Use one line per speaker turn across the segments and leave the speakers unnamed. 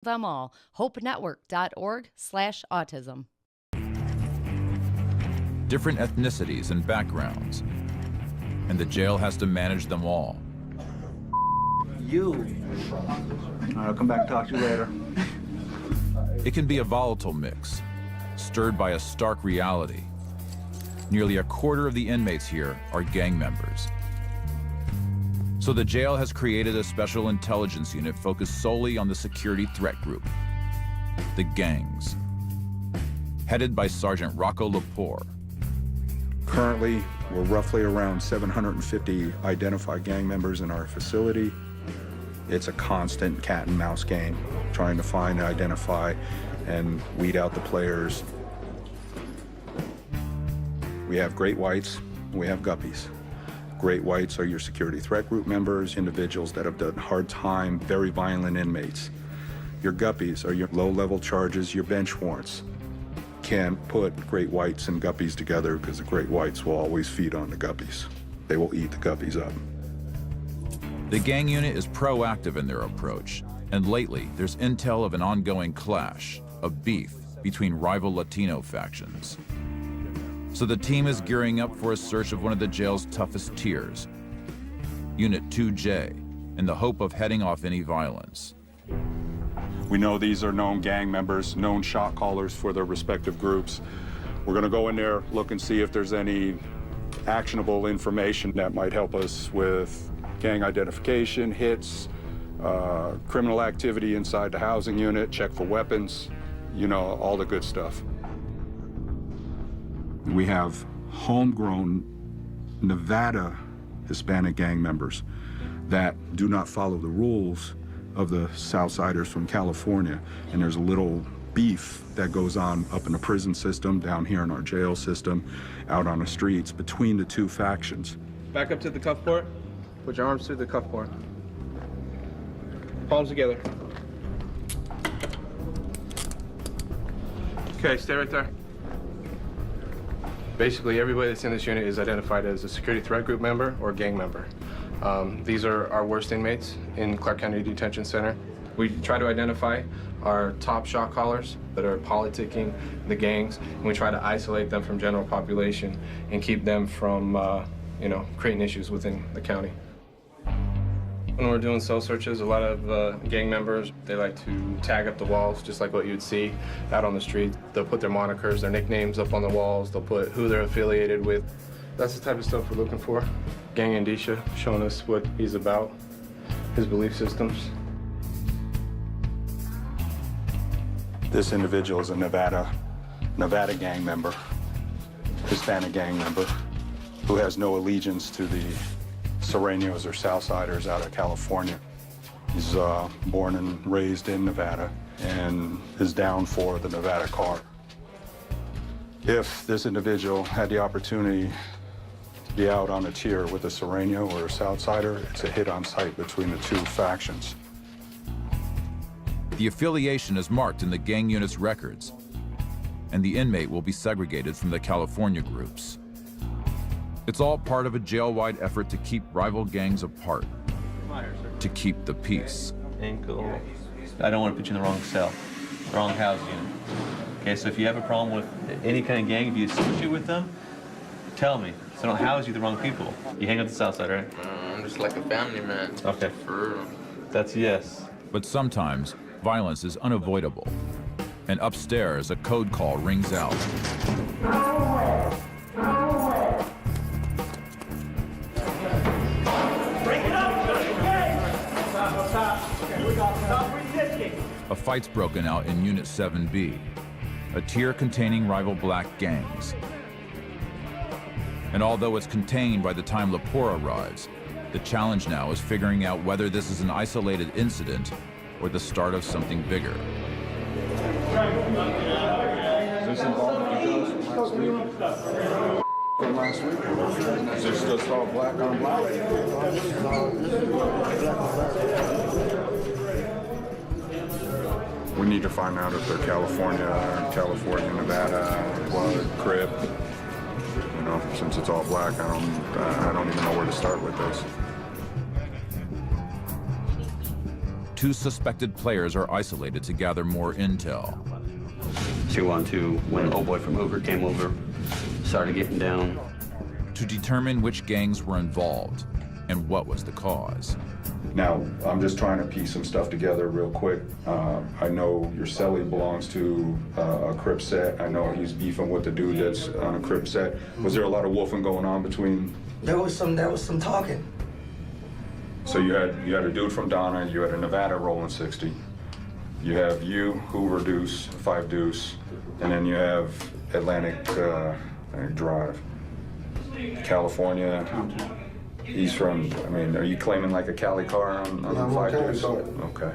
them all. hopenetwork.org/autism.
Different ethnicities and backgrounds, and the jail has to manage them all.
You. I'll come back and talk to you later.
It can be a volatile mix, stirred by a stark reality. Nearly a quarter of the inmates here are gang members. So the jail has created a special intelligence unit focused solely on the security threat group, the gangs, headed by Sergeant Rocco Lepore.
Currently, we're roughly around 750 identified gang members in our facility. It's a constant cat and mouse game, trying to find, identify, and weed out the players. We have great whites, we have guppies. Great whites are your security threat group members, individuals that have done hard time, very violent inmates. Your guppies are your low-level charges, your bench warrants. Can't put great whites and guppies together because the great whites will always feed on the guppies. They will eat the guppies up.
The gang unit is proactive in their approach, and lately there's intel of an ongoing clash, a beef between rival Latino factions. So the team is gearing up for a search of one of the jail's toughest tiers, Unit 2J, in the hope of heading off any violence.
We know these are known gang members, known shot callers for their respective groups. We're gonna go in there, look and see if there's any actionable information that might help us with gang identification, hits, criminal activity inside the housing unit, check for weapons, you know, all the good stuff. We have homegrown Nevada Hispanic gang members that do not follow the rules of the Southsiders from California. And there's a little beef that goes on up in the prison system, down here in our jail system, out on the streets between the two factions.
Back up to the cuff port. Put your arms through the cuff port. Palms together. Okay, stay right there. Basically, everybody that's in this unit is identified as a security threat group member or gang member. These are our worst inmates in Clark County Detention Center. We try to identify our top shot callers that are politicking the gangs, and we try to isolate them from general population and keep them from, creating issues within the county. When we're doing cell searches, a lot of gang members, they like to tag up the walls, just like what you'd see out on the street. They'll put their monikers, their nicknames up on the walls. They'll put who they're affiliated with. That's the type of stuff we're looking for. Gang indicia, showing us what he's about, his belief systems.
This individual is a Nevada gang member, Hispanic gang member, who has no allegiance to the Sureños or Southsiders out of California. He's born and raised in Nevada and is down for the Nevada card. If this individual had the opportunity to be out on a tier with a Sureño or a Southsider, it's a hit on sight between the two factions.
The affiliation is marked in the gang unit's records, and the inmate will be segregated from the California groups. It's all part of a jail-wide effort to keep rival gangs apart, to keep the peace.
Ankle. I don't want to put you in the wrong cell, wrong house unit. Okay, so if you have a problem with any kind of gang, if you associate with them, tell me, so I don't house you the wrong people. You hang out the south side, right?
I'm just like a family man.
Okay.
For real.
That's a yes.
But sometimes, violence is unavoidable. And upstairs, a code call rings out. A fight's broken out in Unit 7B, a tier containing rival black gangs. And although it's contained by the time Lepore arrives, the challenge now is figuring out whether this is an isolated incident or the start of something bigger.
From last week? Is it just all black on black? We need to find out if they're California, Nevada, blood, Crip. You know, since it's all black, I don't even know where to start with this.
2 suspected players are isolated to gather more intel.
2-on-2, when old boy from Hoover came over, started getting down.
To determine which gangs were involved and what was the cause.
Now, I'm just trying to piece some stuff together real quick. I know your celly belongs to a Crip set. I know he's beefing with the dude that's on a Crip set. Was there a lot of wolfing going on between?
There was some talking.
So you had a dude from Donna, you had a Nevada rolling 60. You have you, Hoover Deuce, 5 Deuce, and then you have Atlantic Drive. California. He's from, I mean, are you claiming like a Cali car on
Yeah, I'm
5
on
Deuce?
Cali
Okay.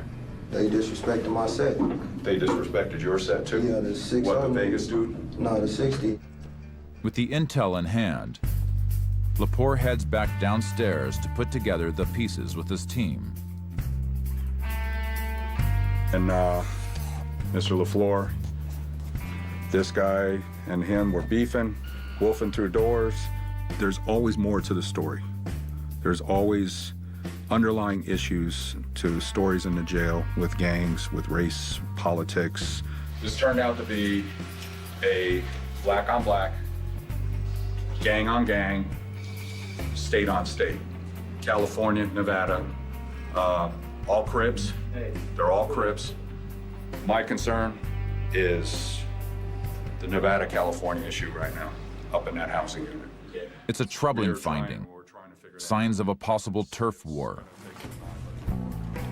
They disrespected my set.
They disrespected your set too?
Yeah, the 6.
What, the Vegas dude?
No, the 60.
With the intel in hand, Lepore heads back downstairs to put together the pieces with his team.
And Mr. LaFleur, this guy and him were beefing, wolfing through doors. There's always more to the story. There's always underlying issues to stories in the jail with gangs, with race, politics. This turned out to be a black on black, gang on gang, state on state. California, Nevada, all Crips. They're all Crips. My concern is the Nevada-California issue right now, up in that housing unit.
It's a troubling finding, signs of a possible turf war.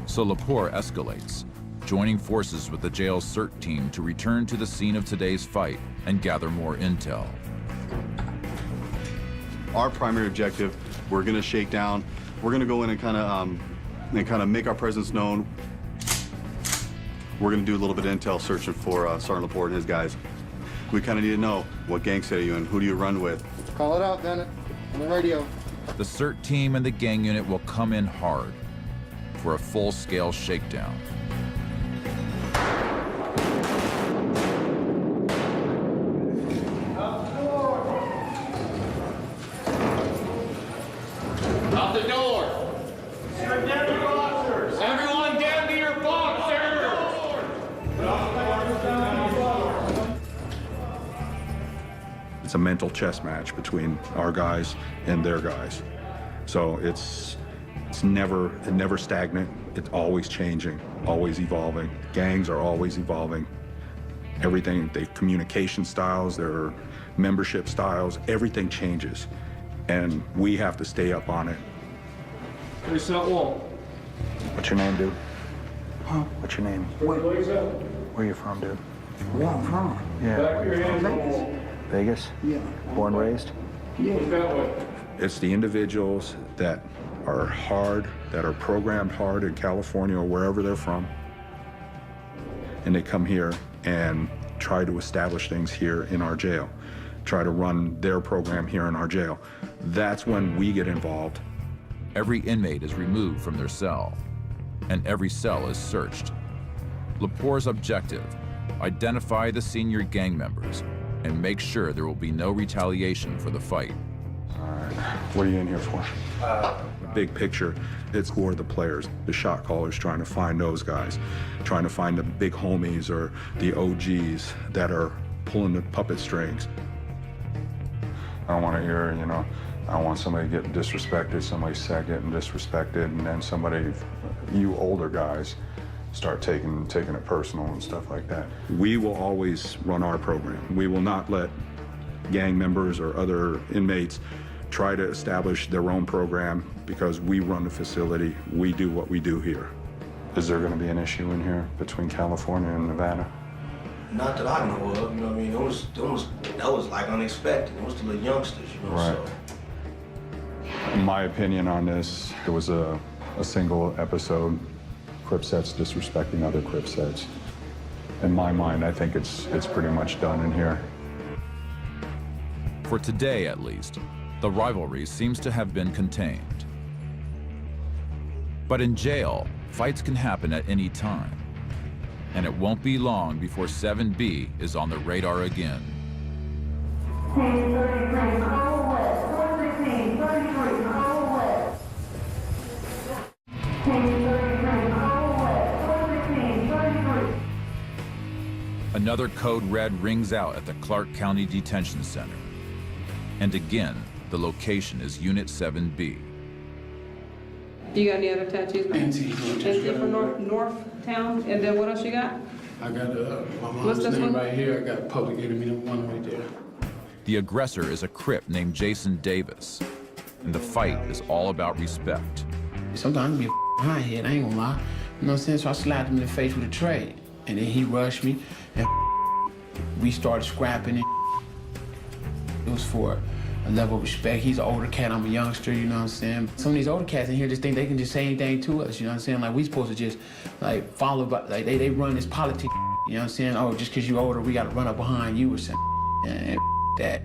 So Lepore escalates, joining forces with the jail's CERT team to return to the scene of today's fight and gather more intel.
Our primary objective, we're going to shake down. We're going to go in and kind of make our presence known. We're going to do a little bit of intel searching for Sergeant Lepore and his guys. We kind of need to know what gang set are you in, who do you run with.
Call it out, Bennett, on the radio.
The CERT team and the gang unit will come in hard for a full-scale shakedown.
Out the door! Everyone down to your boxers!
It's a mental chess match between our guys and their guys. So it's never stagnant. It's always changing, always evolving. Gangs are always evolving. Everything, their communication styles, their membership styles, everything changes. And we have to stay up on it.
What's
What's your name, dude? Huh? What's your name? Where you from, dude?
Where I'm from?
Yeah. Vegas?
Yeah.
Born, raised?
Yeah.
It's the individuals that are hard, that are programmed hard in California or wherever they're from, and they come here and try to establish things here in our jail, try to run their program here in our jail. That's when we get involved.
Every inmate is removed from their cell, and every cell is searched. Lepore's objective: identify the senior gang members and make sure there will be no retaliation for the fight.
All right, what are you in here for? Big picture, it's who are the players, the shot callers, trying to find those guys, trying to find the big homies or the OGs that are pulling the puppet strings. I don't want to hear, I don't want somebody getting disrespected, somebody's set getting disrespected, and then somebody, you older guys, start taking it personal and stuff like that. We will always run our program. We will not let gang members or other inmates try to establish their own program because we run the facility. We do what we do here. Is there going to be an issue in here between California and Nevada?
Not that I know of, you know what I mean? That was like unexpected. It was the little youngsters,
Right.
So.
In my opinion on this, it was a single episode, Crip sets disrespecting other Crip sets. In my mind, I think it's pretty much done in here.
For today, at least, the rivalry seems to have been contained. But in jail, fights can happen at any time. And it won't be long before 7B is on the radar again.
Team 33, Call West. 416, 33, Call West. Team 33, Call West.
Another code red rings out at the Clark County Detention Center. And again, the location is Unit 7B.
You got any other tattoos? NT for North Town, and then what else you got?
I got my
What's
mom's
this
name
one?
right here. I got public enemy #1 right there.
The aggressor is a Crip named Jason Davis, and the fight is all about respect.
Sometimes I be a high head, I ain't gonna lie. You know what I'm saying? So I slapped him in the face with a tray. And then he rushed me, and we started scrapping it. It was for a level of respect. He's an older cat, I'm a youngster, you know what I'm saying? Some of these older cats in here just think they can just say anything to us, you know what I'm saying? Like, we supposed to just, like, follow, like, they run this politics, you know what I'm saying? Oh, just because you're older, we got to run up behind you or something. And that.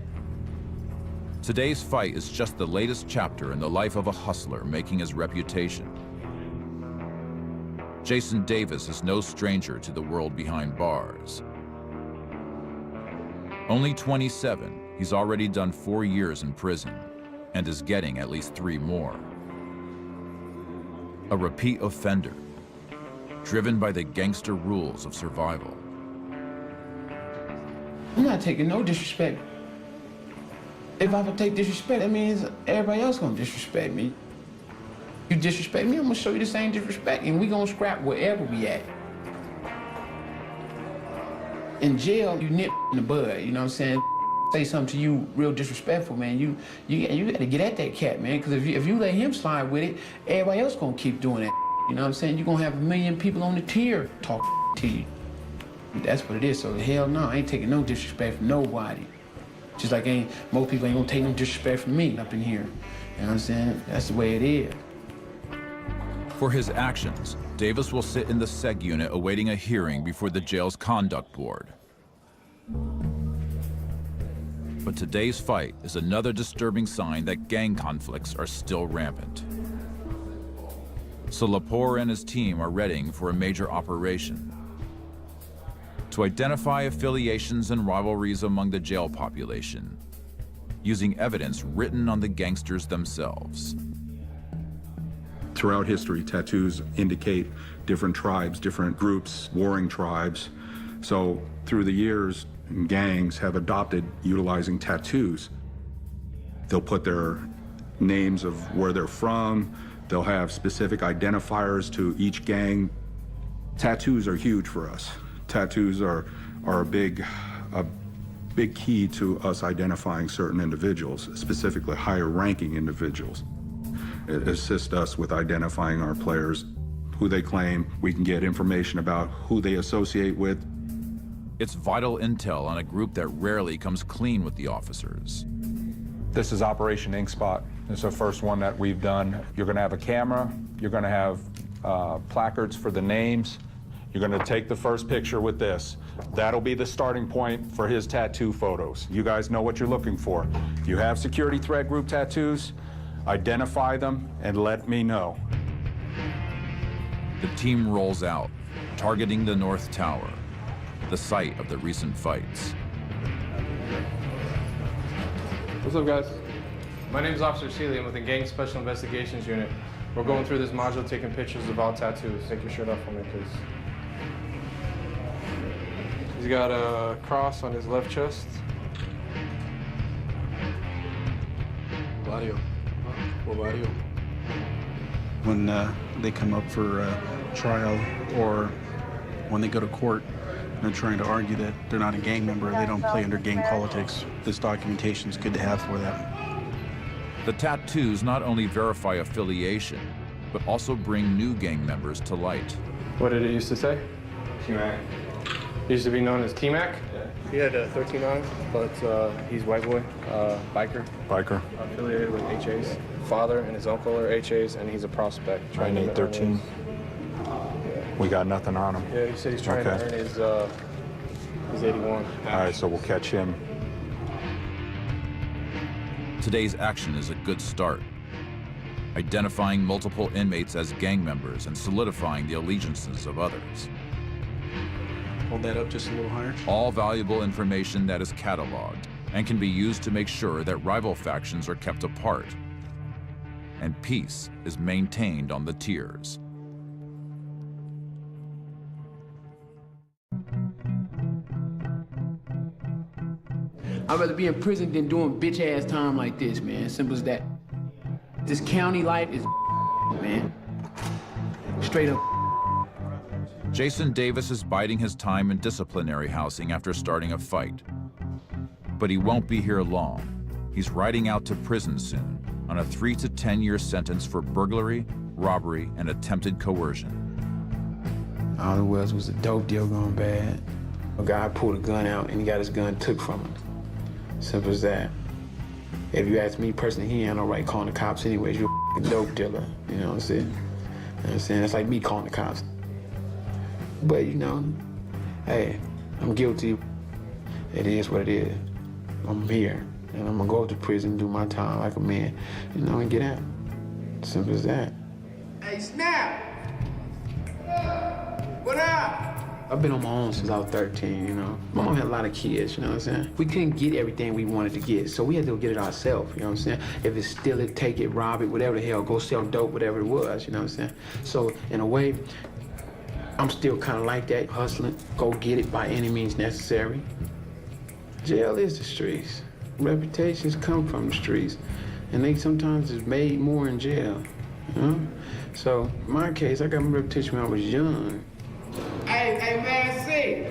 Today's fight is just the latest chapter in the life of a hustler making his reputation. Jason Davis is no stranger to the world behind bars. Only 27, he's already done 4 years in prison and is getting at least 3 more. A repeat offender, driven by the gangster rules of survival.
I'm not taking no disrespect. If I would take disrespect, that means everybody else gonna disrespect me. You disrespect me, I'm gonna show you the same disrespect, and we gonna scrap wherever we at. In jail, you nip in the bud, you know what I'm saying? Say something to you real disrespectful, man. You gotta get at that cat, man, because if you let him slide with it, everybody else gonna keep doing that. You know what I'm saying? You're gonna have 1 million people on the tier talk to you. That's what it is, so hell no, I ain't taking no disrespect from nobody. Just like most people ain't gonna take no disrespect from me up in here. You know what I'm saying? That's the way it is.
For his actions, Davis will sit in the SEG unit awaiting a hearing before the jail's conduct board. But today's fight is another disturbing sign that gang conflicts are still rampant. So Lepore and his team are readying for a major operation to identify affiliations and rivalries among the jail population, using evidence written on the gangsters themselves.
Throughout history, tattoos indicate different tribes, different groups, warring tribes. So through the years, gangs have adopted utilizing tattoos. They'll put their names of where they're from. They'll have specific identifiers to each gang. Tattoos are huge for us. Tattoos are a big key to us identifying certain individuals, specifically higher ranking individuals. It assists us with identifying our players, who they claim. We can get information about who they associate with.
It's vital intel on a group that rarely comes clean with the officers.
This is Operation Ink Spot. This is the first one that we've done. You're gonna have a camera, you're gonna have placards for the names. You're gonna take the first picture with this. That'll be the starting point for his tattoo photos. You guys know what you're looking for. If you have security threat group tattoos, identify them and let me know.
The team rolls out, targeting the North Tower, the site of the recent fights.
What's up, guys? My name is Officer Seeley. I'm with the Gang Special Investigations Unit. We're going through this module, taking pictures of all tattoos. Take your shirt off for me, please. He's got a cross on his left chest.
When they come up for trial or when they go to court, they're trying to argue that they're not a gang member, they don't play under gang politics. This documentation is good to have for them.
The tattoos not only verify affiliation, but also bring new gang members to light.
What did it used to say? T-Mac. He used to be known as T-Mac? Yeah. He had 13 on, but he's white boy, biker.
Biker.
Affiliated with HAs. Father and his uncle are HAs, and he's a prospect.
I need 13. We got nothing on him.
Yeah, he said he's trying to earn his 81.
All right, so we'll catch him.
Today's action is a good start, identifying multiple inmates as gang members and solidifying the allegiances of others.
Hold that up just a little higher.
All valuable information that is cataloged and can be used to make sure that rival factions are kept apart and peace is maintained on the tiers.
I'd rather be in prison than doing bitch-ass time like this, man. Simple as that. This county life is man. Straight up.
Jason Davis is biding his time in disciplinary housing after starting a fight. But he won't be here long. He's riding out to prison soon on a 3 to 10 year sentence for burglary, robbery, and attempted coercion.
All it was a dope deal going bad. A guy pulled a gun out and he got his gun took from him. Simple as that. If you ask me personally, he ain't no right calling the cops anyways. You're a dope dealer, you know what I'm saying? You know what I'm saying? It's like me calling the cops. But you know, hey, I'm guilty. It is what it is. I'm here, and I'm gonna go to prison, do my time like a man, you know, and get out. Simple as that. Hey, Snap! What up? I've been on my own since I was 13, you know. My mom had a lot of kids, you know what I'm saying? We couldn't get everything we wanted to get, so we had to go get it ourselves, you know what I'm saying? If it's steal it, take it, rob it, whatever the hell, go sell dope, whatever it was, you know what I'm saying? So, in a way, I'm still kind of like that, hustling, go get it by any means necessary. Jail is the streets. Reputations come from the streets, and they sometimes is made more in jail, you know? So, in my case, I got my reputation when I was young. Hey, man, see,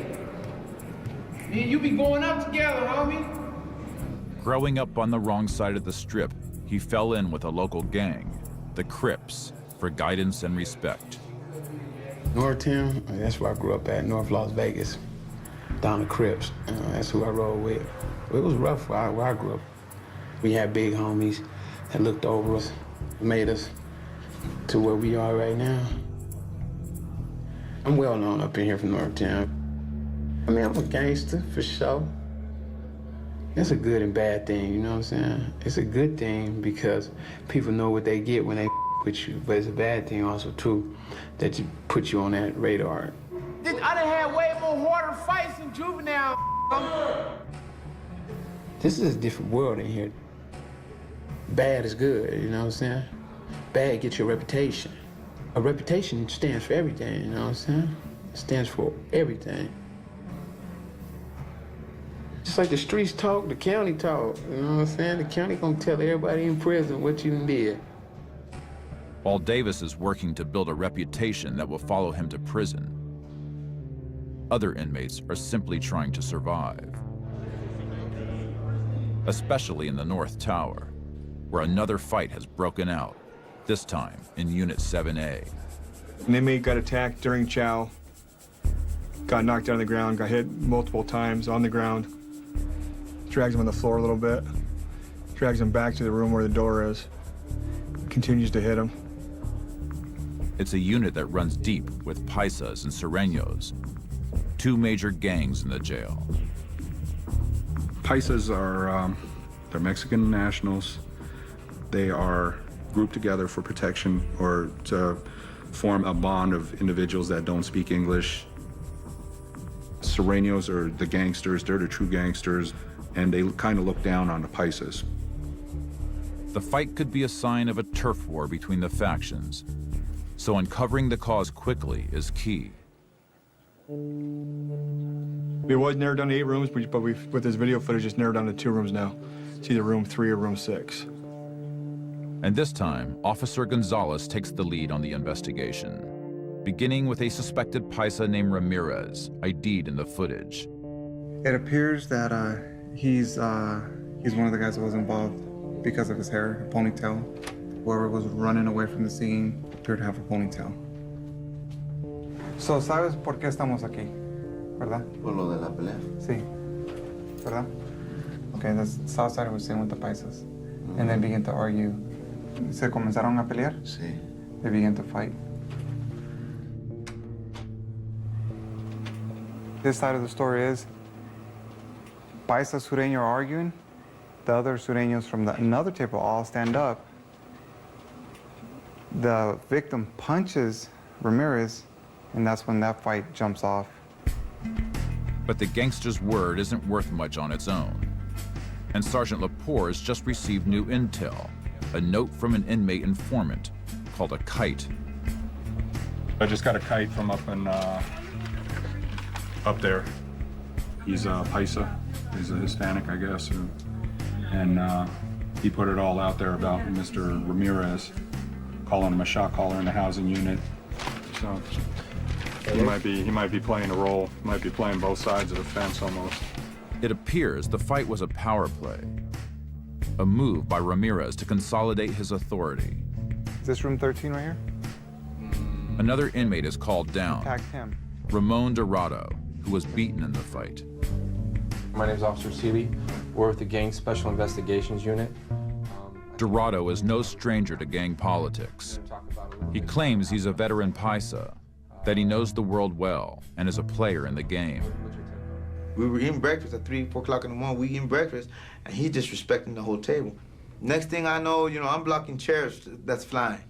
me and you be going up together, homie.
Growing up on the wrong side of the strip, he fell in with a local gang, the Crips, for guidance and respect.
Northtown, that's where I grew up at, North Las Vegas, down the Crips. That's who I rode with. It was rough where I grew up. We had big homies that looked over us, made us to where we are right now. I'm well known up in here from Northtown. I mean, I'm a gangster, for sure. It's a good and bad thing, you know what I'm saying? It's a good thing because people know what they get when they with you, but it's a bad thing also, too, that you put you on that radar. I done had way more harder fights in juvenile. This is a different world in here. Bad is good, you know what I'm saying? Bad gets your reputation. A reputation stands for everything, you know what I'm saying? It stands for everything. Just like the streets talk, the county talk, you know what I'm saying? The county gonna tell everybody in prison what you did.
While Davis is working to build a reputation that will follow him to prison, other inmates are simply trying to survive. Especially in the North Tower, where another fight has broken out, this time in Unit 7A.
An inmate got attacked during chow, got knocked down on the ground, got hit multiple times on the ground, drags him on the floor a little bit, drags him back to the room where the door is, continues to hit him.
It's a unit that runs deep with paisas and sureños, two major gangs in the jail.
Paisas are they're Mexican nationals. They are grouped together for protection or to form a bond of individuals that don't speak English. Sureños are the gangsters, they're the true gangsters, and they kind of look down on the paisas.
The fight could be a sign of a turf war between the factions, so uncovering the cause quickly is key.
We was narrowed down to 8 rooms, but we've, with this video footage, just narrowed down to 2 rooms now. It's either room 3 or room 6.
And this time, Officer Gonzalez takes the lead on the investigation, beginning with a suspected paisa named Ramirez, ID'd in the footage.
It appears that he's one of the guys that was involved because of his hair, a ponytail. Whoever was running away from the scene appeared to have a ponytail. So, ¿sabes por qué estamos aquí? ¿Verdad?
Por lo de la pelea.
Sí. ¿Verdad? Okay, the south side was sitting with the paisas. And they began to argue. ¿Se comenzaron a pelear?
Sí.
They began to fight. This side of the story is paisa sureño are arguing. The other sureños from another table all stand up. The victim punches Ramirez, and that's when that fight jumps off.
But the gangster's word isn't worth much on its own. And Sergeant Lepore has just received new intel, a note from an inmate informant called a kite.
I just got a kite from up there. He's a paisa. He's a Hispanic, I guess, and he put it all out there about Mr. Ramirez, calling him a shot caller in the housing unit. So he might be playing a role, might be playing both sides of the fence almost.
It appears the fight was a power play, a move by Ramirez to consolidate his authority.
Is this room 13 right here?
Another inmate is called down,
Attacked him.
Ramon Dorado, who was beaten in the fight.
My name is Officer Seeley. We're with the Gang Special Investigations Unit.
Dorado is no stranger to gang politics. He claims he's a veteran paisa, that he knows the world well and is a player in the game.
We were eating breakfast at 3, 4 o'clock in the morning. We eating breakfast, and he disrespecting the whole table. Next thing I know, I'm blocking chairs that's flying.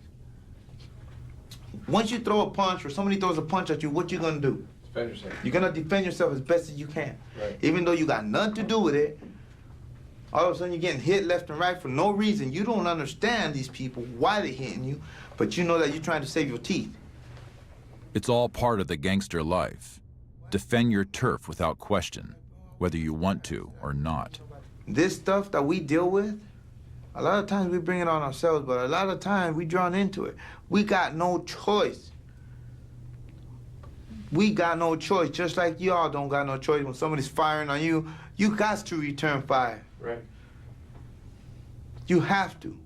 Once you throw a punch or somebody throws a punch at you, what you gonna do?
Defend yourself.
You're gonna defend yourself as best as you can.
Right.
Even though you got nothing to do with it, all of a sudden you're getting hit left and right for no reason. You don't understand these people, why they're hitting you, but you know that you're trying to save your teeth.
It's all part of the gangster life. Defend your turf without question, whether you want to or not.
This stuff that we deal with, a lot of times we bring it on ourselves, but a lot of times we drawn into it. We got no choice. We got no choice, just like y'all don't got no choice. When somebody's firing on you, you got to return fire.
Right.
You have to.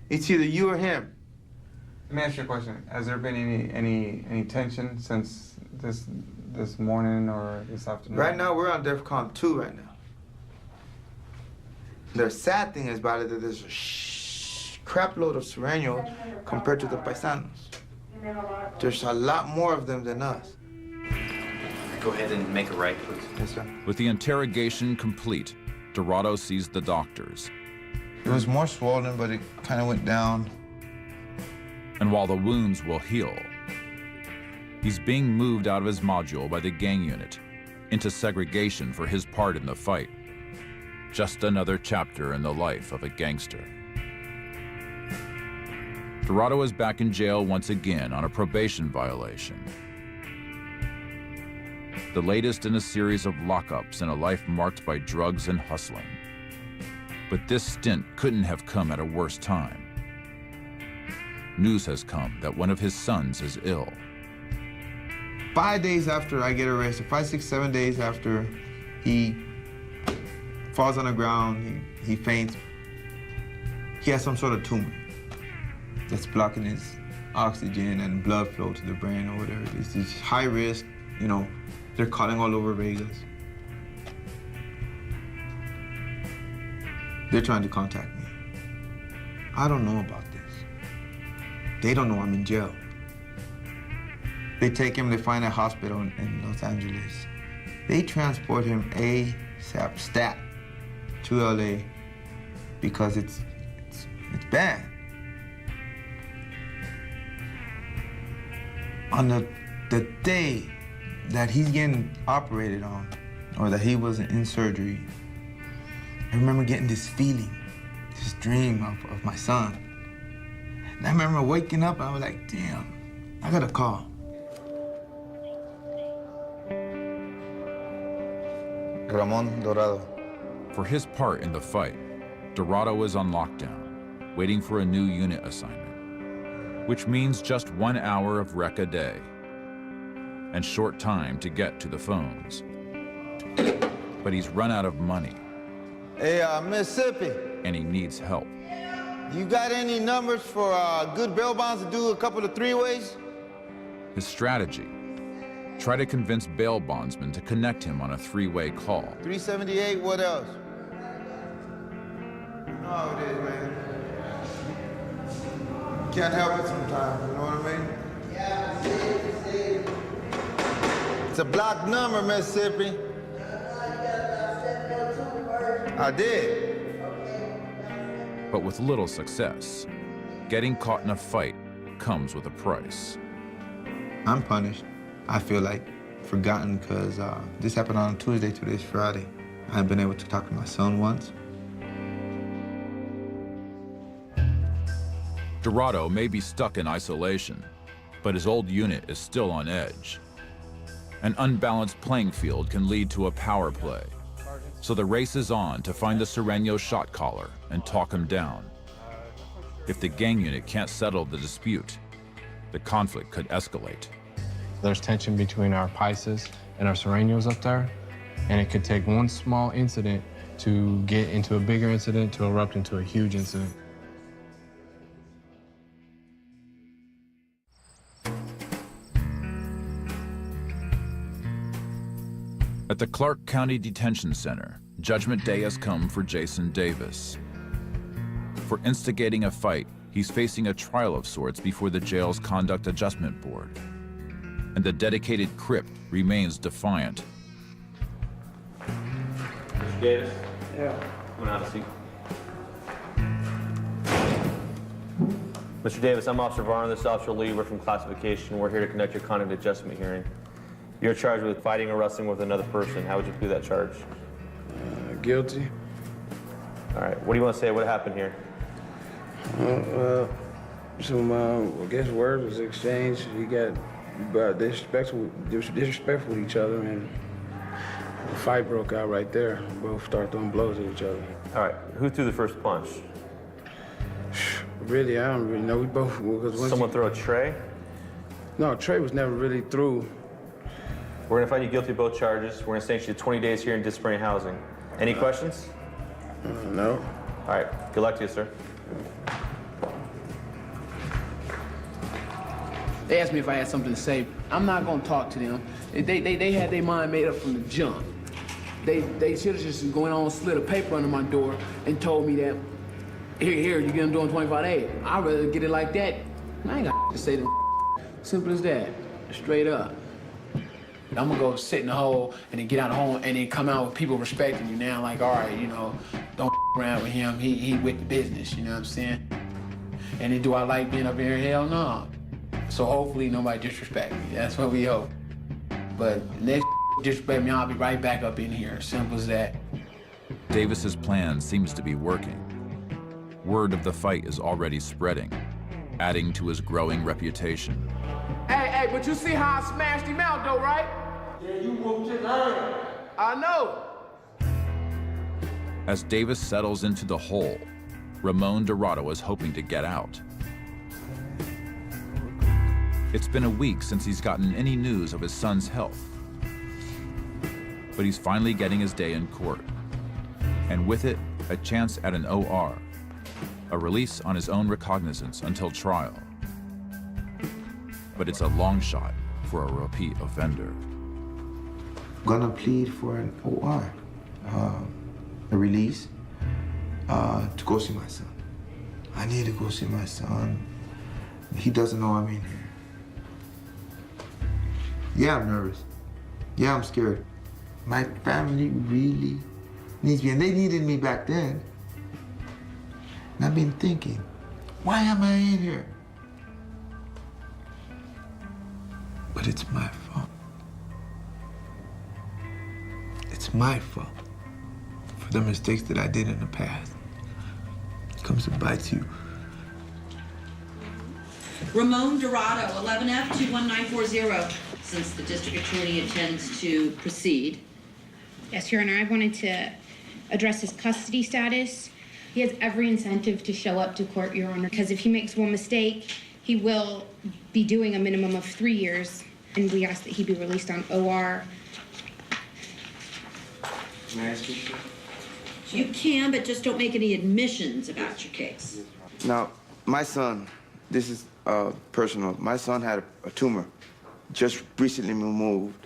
It's either you or him.
Let me ask you a question. Has there been any tension since this morning or this afternoon?
Right now, we're on DEFCON 2 right now. The sad thing is about it that there's a crap load of Sureños compared to the Paisanos. There's a lot more of them than us.
Go ahead and make a right, please.
Yes, sir.
With the interrogation complete, Dorado sees the doctors.
It was more swollen, but it kind of went down.
And while the wounds will heal, he's being moved out of his module by the gang unit into segregation for his part in the fight. Just another chapter in the life of a gangster. Dorado is back in jail once again on a probation violation. The latest in a series of lockups in a life marked by drugs and hustling. But this stint couldn't have come at a worse time. News has come that one of his sons is ill.
5 days after I get arrested, 5, 6, 7 days after he falls on the ground, he faints. He has some sort of tumor that's blocking his oxygen and blood flow to the brain or whatever it is. It's high risk, they're calling all over Vegas. They're trying to contact me. I don't know about this. They don't know I'm in jail. They take him, they find a hospital in Los Angeles. They transport him ASAP, stat, to LA because it's bad. On the day that he's getting operated on, or that he was in surgery, I remember getting this feeling, this dream of my son. And I remember waking up and I was like, damn, I got a call. Ramon Dorado.
For his part in the fight, Dorado is on lockdown, waiting for a new unit assignment, which means just 1 hour of rec a day and short time to get to the phones. But he's run out of money.
Hey, Mississippi,
And he needs help.
you got any numbers for good bail bonds to do a couple of three-ways?
His strategy: try to convince bail bondsmen to connect him on a three-way call.
378, what else? You know how it is, man. Can't help it sometimes, you know what I mean? Yeah, see. It's a blocked number, Mississippi. I did.
But with little success, getting caught in a fight comes with a price.
I'm punished. I feel like forgotten because this happened on Tuesday, today's Friday. I haven't been able to talk to my son once.
Dorado may be stuck in isolation, but his old unit is still on edge. An unbalanced playing field can lead to a power play. So the race is on to find the Sereno shot caller and talk him down. If the gang unit can't settle the dispute, the conflict could escalate.
There's tension between our Paisas and our Serenos up there, and it could take one small incident to get into a bigger incident to erupt into a huge incident.
At the Clark County Detention Center, Judgment Day has come for Jason Davis. For instigating a fight, he's facing a trial of sorts before the jail's Conduct Adjustment Board. And the dedicated Crip remains defiant.
Mr. Davis? Yeah. I'm gonna have a seat. Mr. Davis, I'm Officer Varner. This is Officer Lee. We're from classification. We're here to conduct your conduct adjustment hearing. You're charged with fighting or wrestling with another person. How would you plead that charge?
Guilty.
All right. What do you want to say? What happened here?
Some, I guess words was exchanged. He got disrespectful with each other, and the fight broke out right there. Both started throwing blows at each other.
All right. Who threw the first punch?
Really, I don't really know. We both.
Someone throw a tray?
No, Trey was never really through.
We're gonna find you guilty of both charges. We're gonna sanction you 20 days here in disciplinary housing. Any questions?
No.
All right. Good luck to you, sir.
They asked me if I had something to say. I'm not gonna talk to them. They had their mind made up from the jump. They should have just going on, slid a paper under my door and told me that, here, you get them doing 25 days. I'd rather get it like that. I ain't got to say them. Simple as that, straight up. I'm gonna go sit in the hole and then get out of the hole and then come out with people respecting you now, like, all right, you know, don't around with him, he with the business, you know what I'm saying? And then do I like being up here? Hell no. So hopefully nobody disrespect me, that's what we hope. But next disrespect me, I'll be right back up in here, simple as that.
Davis's plan seems to be working. Word of the fight is already spreading, adding to his growing reputation.
Hey, but you see how I smashed him out though, right?
Yeah, you whooped his ass.
I know.
As Davis settles into the hole, Ramon Dorado is hoping to get out. It's been a week since he's gotten any news of his son's health. But he's finally getting his day in court. And with it, a chance at an OR, a release on his own recognizance until trial. But it's a long shot for a repeat offender.
I'm gonna plead for an OR, a release, to go see my son. I need to go see my son. He doesn't know I'm in here. Yeah, I'm nervous. Yeah, I'm scared. My family really needs me, and they needed me back then. And I've been thinking, why am I in here? But it's my fault. It's my fault for the mistakes that I did in the past. It comes to bite you.
Ramon Dorado, 11F21940. Since the district attorney intends to proceed.
Yes, Your Honor, I wanted to address his custody status. He has every incentive to show up to court, Your Honor, because if he makes one mistake, he will be doing a minimum of 3 years, and we ask that he be released on OR.
May I speak?
You can, but just don't make any admissions about your case.
Now, my son, this is personal. My son had a tumor, just recently removed.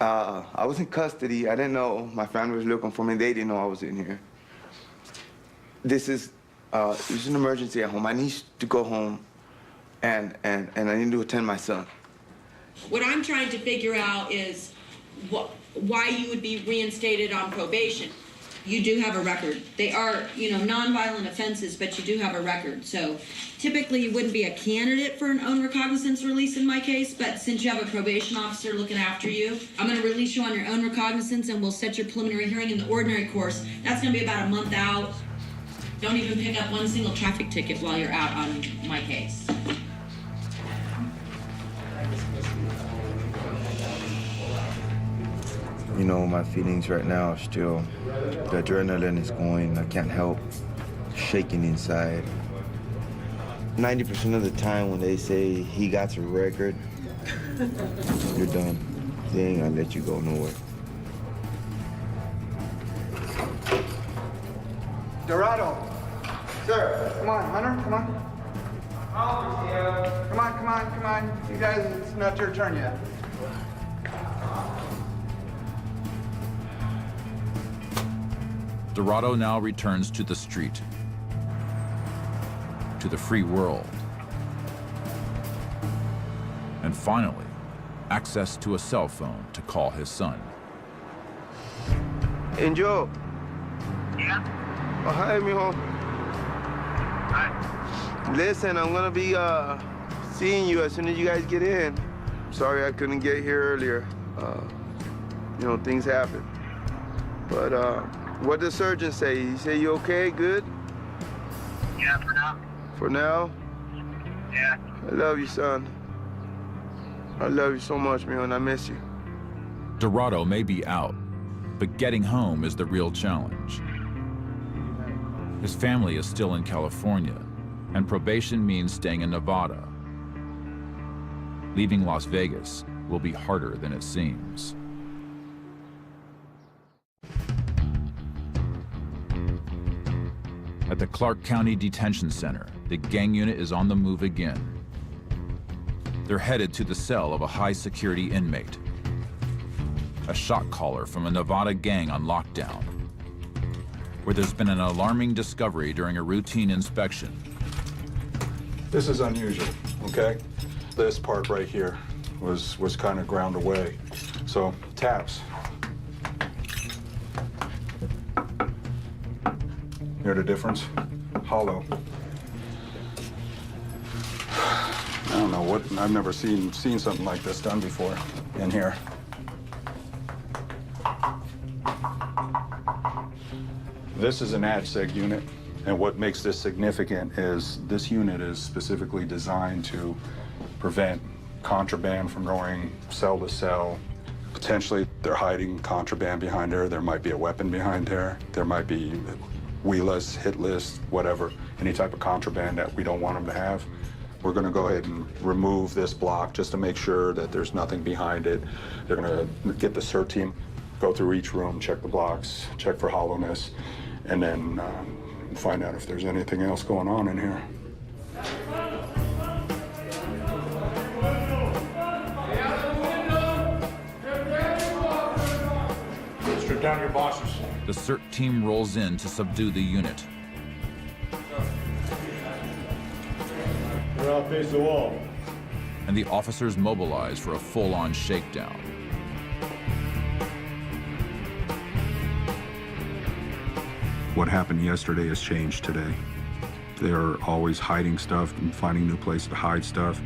I was in custody. I didn't know. My family was looking for me. They didn't know I was in here. This is an emergency at home. I need to go home, and I need to attend my son.
What I'm trying to figure out is why you would be reinstated on probation. You do have a record. They are, nonviolent offenses, but you do have a record. So typically you wouldn't be a candidate for an own recognizance release in my case, but since you have a probation officer looking after you, I'm gonna release you on your own recognizance and we'll set your preliminary hearing in the ordinary course. That's gonna be about a month out. Don't even pick up one single traffic ticket while you're out on my case.
You know, my feelings right now are still, the adrenaline is going. I can't help shaking inside. 90% of the time when they say he got a record, you're done. They ain't gonna let you go nowhere.
Dorado. Sir, come on, Hunter, come on. Come on, come on, come on. You guys, it's not your turn yet.
Dorado now returns to the street, to the free world, and finally, access to a cell phone to call his son.
And Joe.
Yeah?
Oh, hi, mijo.
Hi.
Listen, I'm gonna be seeing you as soon as you guys get in. Sorry I couldn't get here earlier. You know, things happen. But what did the surgeon say? He say you okay, good?
Yeah, for now.
For now?
Yeah.
I love you, son. I love you so much, mijo, and I miss you.
Dorado may be out, but getting home is the real challenge. His family is still in California, and probation means staying in Nevada. Leaving Las Vegas will be harder than it seems. At the Clark County Detention Center, the gang unit is on the move again. They're headed to the cell of a high-security inmate, a shot caller from a Nevada gang on lockdown, where there's been an alarming discovery during a routine inspection.
This is unusual, okay? This part right here was kind of ground away. So, taps. Hear the difference? Hollow. I don't know what, I've never seen something like this done before in here. This is an ADSEG unit, and what makes this significant is this unit is specifically designed to prevent contraband from going cell to cell. Potentially, they're hiding contraband behind there. There might be a weapon behind there. There might be WILAs, hit lists, whatever, any type of contraband that we don't want them to have. We're going to go ahead and remove this block just to make sure that there's nothing behind it. They're going to get the CERT team, go through each room, check the blocks, check for hollowness, and then find out if there's anything else going on in here.
Strip down your bosses.
The CERT team rolls in to subdue the unit.
We're out face the wall.
And the officers mobilize for a full-on shakedown.
What happened yesterday has changed today. They are always hiding stuff and finding new places to hide stuff.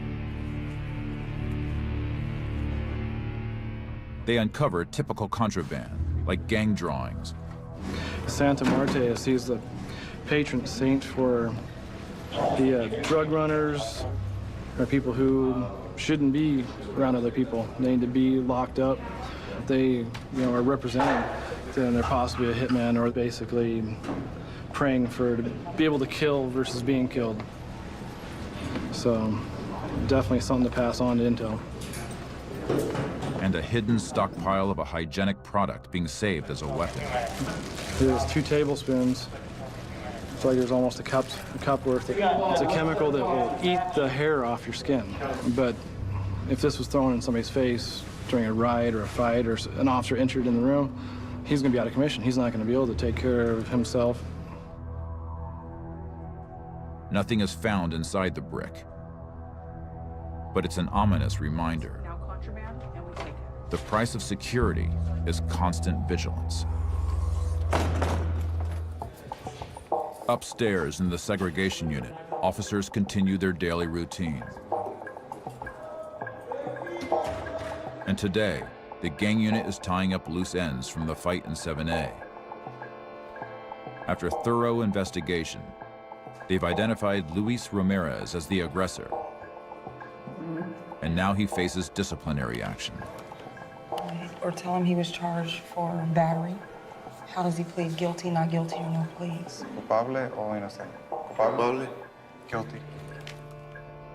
They uncover typical contraband, like gang drawings.
Santa Martes, he's the patron saint for the drug runners, or people who shouldn't be around other people. They need to be locked up. They, are representing, then they're possibly a hitman, or basically praying to be able to kill versus being killed. So definitely something to pass on to Intel.
And a hidden stockpile of a hygienic product being saved as a weapon.
There's 2 tablespoons. It's like there's almost a cup worth. It's a chemical that will eat the hair off your skin. But if this was thrown in somebody's face during a riot or a fight, or an officer entered in the room, he's going to be out of commission. He's not going to be able to take care of himself.
Nothing is found inside the brick, but it's an ominous reminder. The price of security is constant vigilance. Upstairs in the segregation unit, officers continue their daily routine. And today, the gang unit is tying up loose ends from the fight in 7A. After thorough investigation, they've identified Luis Ramirez as the aggressor. And now he faces disciplinary action.
or tell him he was charged for battery? How does he plead guilty, not guilty, or no pleas?
Culpable o innocent? Culpable. Guilty.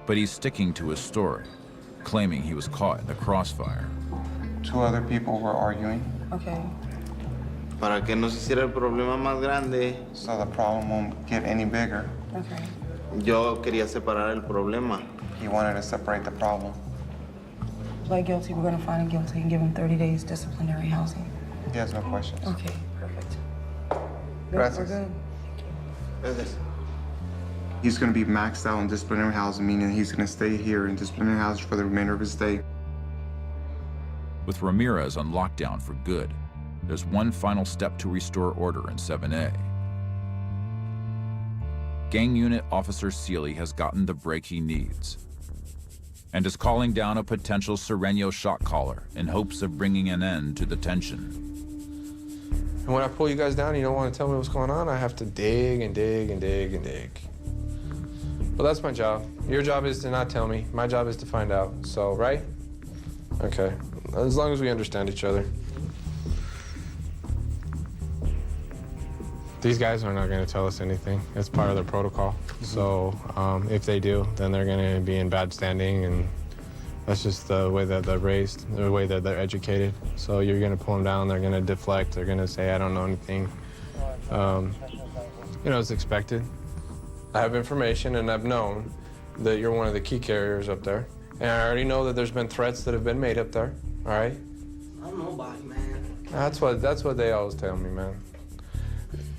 But he's sticking to his story, claiming he was caught in the crossfire.
2 other people were arguing.
Okay.
Para que no se hiciera el problema más grande,
So the problem won't get any bigger.
Okay.
yo quería separar el problema.
He wanted to separate the problem.
Pled guilty, we're gonna find him guilty and give him 30 days disciplinary housing.
He has no questions.
Okay, perfect.
Gracias.
We're good.
He's going to be maxed out in disciplinary housing, meaning he's going to stay here in disciplinary housing for the remainder of his stay.
With Ramirez on lockdown for good, there's one final step to restore order in 7A. Gang Unit Officer Seeley has gotten the break he needs and is calling down a potential Sereno shot caller in hopes of bringing an end to the tension.
And when I pull you guys down and you don't want to tell me what's going on, I have to dig and dig and dig and dig. But that's my job. Your job is to not tell me. My job is to find out. So, right? Okay. As long as we understand each other. These guys are not going to tell us anything. It's part of their protocol. So if they do, then they're going to be in bad standing, and that's just the way that they're raised, the way that they're educated. So you're going to pull them down, they're going to deflect, they're going to say, I don't know anything. You know, it's expected. I have information, and I've known that you're one of the key carriers up there. And I already know that there's been threats that have been made up there, all right?
I'm nobody, man.
That's what they always tell me, man.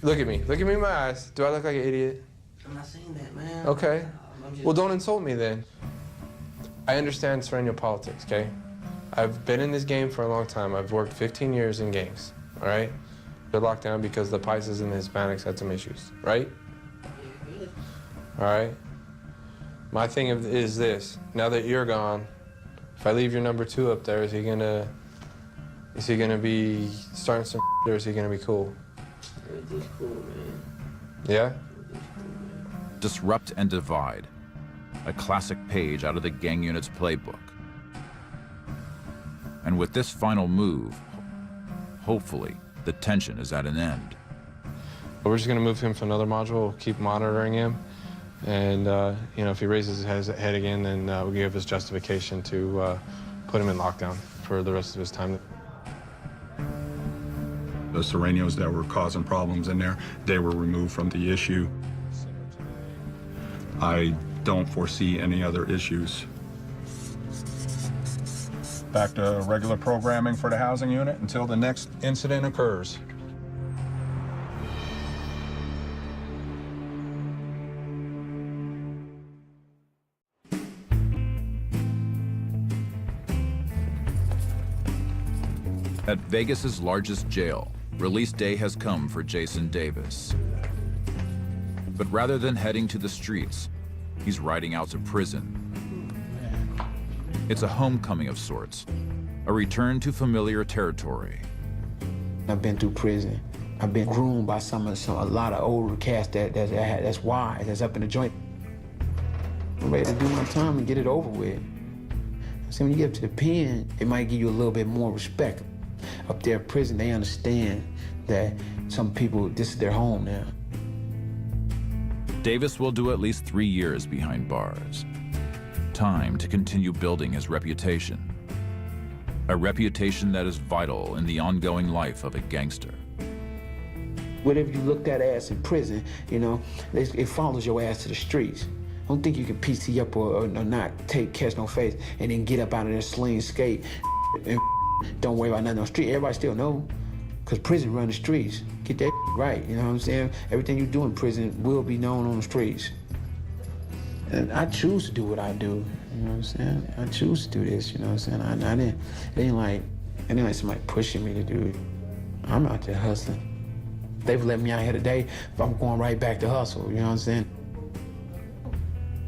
Look at me in my eyes. Do I look like an idiot?
I'm not saying that, man.
Okay. Well, don't insult me then. I understand Sereno politics, okay? I've been in this game for a long time. I've worked 15 years in gangs, all right? They're locked down because the Paisas and the Hispanics had some issues, right? All right? My thing is this. Now that you're gone, if I leave your number 2 up there, is he gonna be starting some or is he gonna be cool?
Everything's cool, man.
Yeah?
Disrupt and divide, a classic page out of the gang unit's playbook. And with this final move, hopefully, the tension is at an end.
We're just gonna move him to another module, we'll keep monitoring him, and you know, if he raises his head again, then we'll give us justification to put him in lockdown for the rest of his time.
The Serenos that were causing problems in there, they were removed from the issue. I don't foresee any other issues. Back to regular programming for the housing unit until the next incident occurs.
At Vegas's largest jail, release day has come for Jason Davis. But rather than heading to the streets, he's riding out to prison. It's a homecoming of sorts, a return to familiar territory.
I've been through prison. I've been groomed by a lot of older cats that's wise, that's up in the joint. I'm ready to do my time and get it over with. See, when you get up to the pen, it might give you a little bit more respect. Up there in prison, they understand that some people, this is their home now.
Davis will do at least 3 years behind bars. Time to continue building his reputation. A reputation that is vital in the ongoing life of a gangster.
Whatever you looked at ass in prison, you know, it follows your ass to the streets. I don't think you can PC up or not catch no face and then get up out of there, sling, skate, and don't worry about nothing on the street. Everybody still know, because prison run the streets. Get that right, you know what I'm saying? Everything you do in prison will be known on the streets. And I choose to do what I do, you know what I'm saying? I choose to do this, you know what I'm saying? It ain't like somebody pushing me to do it. I'm out there hustling. They've let me out here today, but I'm going right back to hustle, you know what I'm saying?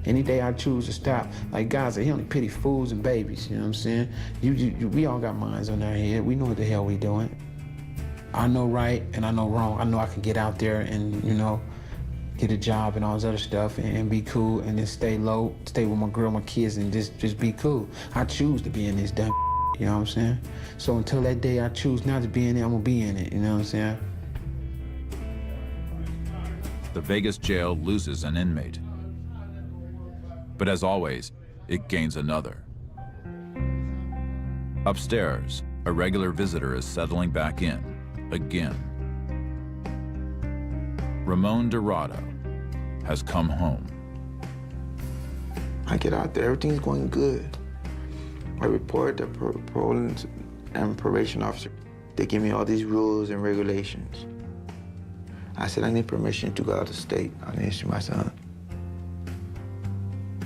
Any day I choose to stop, like God said, he only pity fools and babies, you know what I'm saying? We all got minds on our head. We know what the hell we doing. I know right and I know wrong. I know I can get out there and, you know, get a job and all this other stuff and be cool and then stay low, stay with my girl, my kids, and just be cool. I choose to be in this dumb You know what I'm saying? So until that day I choose not to be in it, I'm gonna be in it, you know what I'm saying?
The Vegas jail loses an inmate. But as always, it gains another. Upstairs, a regular visitor is settling back in, again. Ramon Dorado has come home.
I get out there, everything's going good. I report the parole and probation officer. They give me all these rules and regulations. I said, I need permission to go out of state. I need to see my son.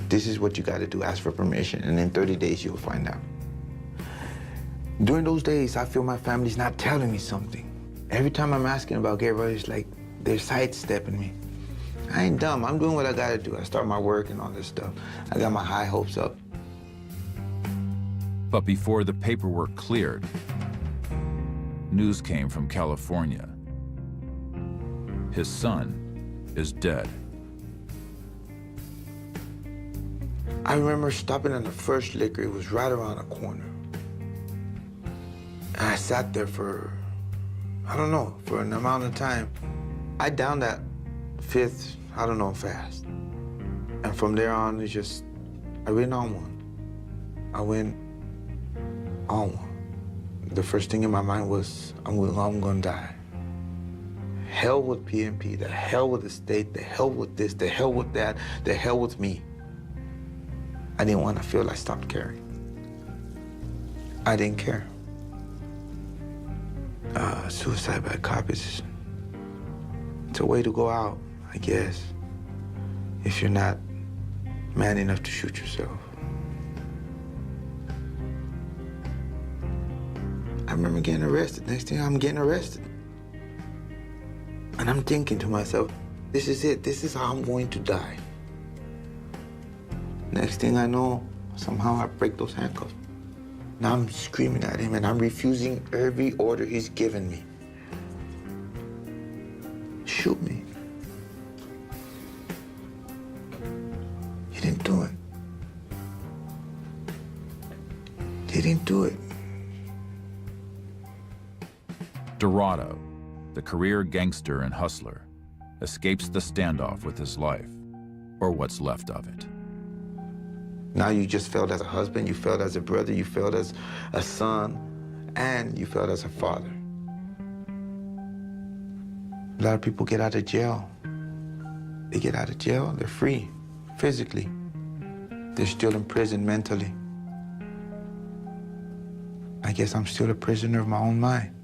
This is what you got to do, ask for permission, and in 30 days you'll find out. During those days, I feel my family's not telling me something. Every time I'm asking about Gabriel, it's like they're sidestepping me. I ain't dumb, I'm doing what I gotta do. I start my work and all this stuff. I got my high hopes up.
But before the paperwork cleared, news came from California. His son is dead.
I remember stopping at the first liquor. It was right around the corner. And I sat there for, I don't know, for an amount of time. I downed that fifth, I don't know, fast. And from there on, it's just, I went on one. I went on one. The first thing in my mind was, I'm gonna die. Hell with PNP, the hell with the state, the hell with this, the hell with that, the hell with me. I didn't want to feel I stopped caring. I didn't care. Suicide by cop is, it's a way to go out, I guess, if you're not man enough to shoot yourself. I remember getting arrested. Next thing I'm getting arrested. And I'm thinking to myself, this is it. This is how I'm going to die. Next thing I know, somehow I break those handcuffs. Now I'm screaming at him and I'm refusing every order he's given me. Shoot me. He didn't do it. He didn't do it.
Dorado, the career gangster and hustler, escapes the standoff with his life, or what's left of it.
Now you just failed as a husband, you failed as a brother, you failed as a son, and you failed as a father. A lot of people get out of jail. They get out of jail, they're free, physically. They're still in prison mentally. I guess I'm still a prisoner of my own mind.